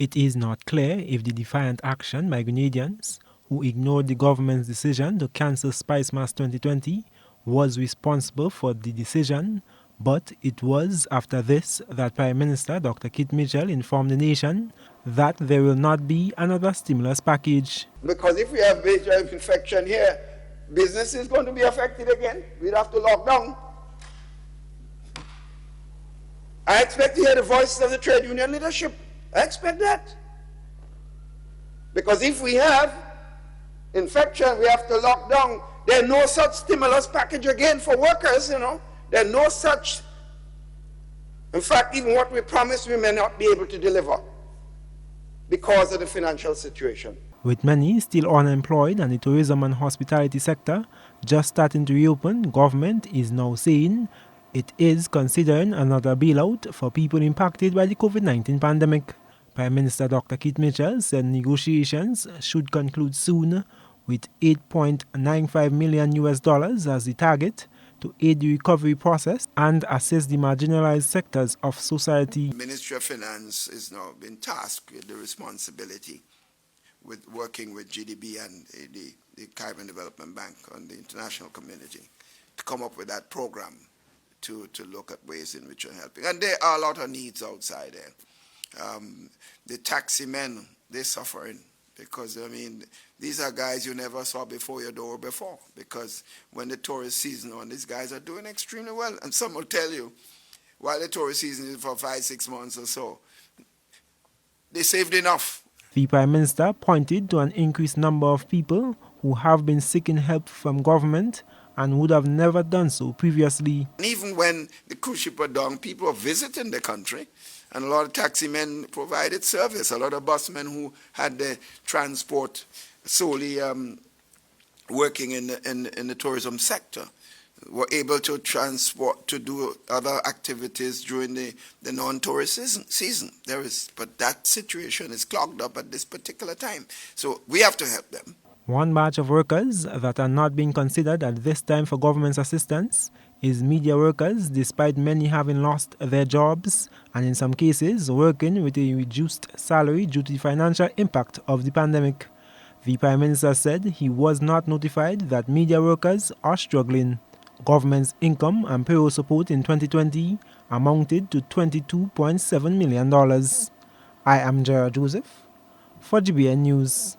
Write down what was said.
It is not clear if the defiant action by Grenadians, who ignored the government's decision to cancel Spice Mass 2020, was responsible for the decision, but it was after this that Prime Minister Dr. Keith Mitchell informed the nation that there will not be another stimulus package. Because if we have major infection here, business is going to be affected again. We'd have to lock down. I expect to hear the voices of the trade union leadership. I expect that. Because if we have infection, we have to lock down. There's no such stimulus package again for workers, There's no such. In fact, even what we promised, we may not be able to deliver because of the financial situation. With many still unemployed and the tourism and hospitality sector just starting to reopen, government is now saying it is considering another bailout for people impacted by the COVID-19 pandemic. Prime Minister Dr. Keith Mitchell said negotiations should conclude soon with $8.95 million as the target to aid the recovery process and assist the marginalized sectors of society. The Ministry of Finance has now been tasked with the responsibility with working with GDB and the Caribbean Development Bank and the international community to come up with that program to look at ways in which we're helping. And there are a lot of needs outside there. The taxi men, they're suffering because, these are guys you never saw before your door before, because when the tourist season on, these guys are doing extremely well. And some will tell you, while the tourist season is for 5-6 months or so, they saved enough. The Prime Minister pointed to an increased number of people who have been seeking help from government and would have never done so previously. And even when the cruise ship were down, people were visiting the country, and a lot of taxi men provided service. A lot of busmen who had the transport solely working in the tourism sector were able to transport, to do other activities during the non-tourist season. But that situation is clogged up at this particular time. So we have to help them. One batch of workers that are not being considered at this time for government's assistance is media workers, despite many having lost their jobs and in some cases working with a reduced salary due to the financial impact of the pandemic. The Prime Minister said he was not notified that media workers are struggling. Government's income and payroll support in 2020 amounted to $22.7 million. I am Gerard Joseph for GBN News.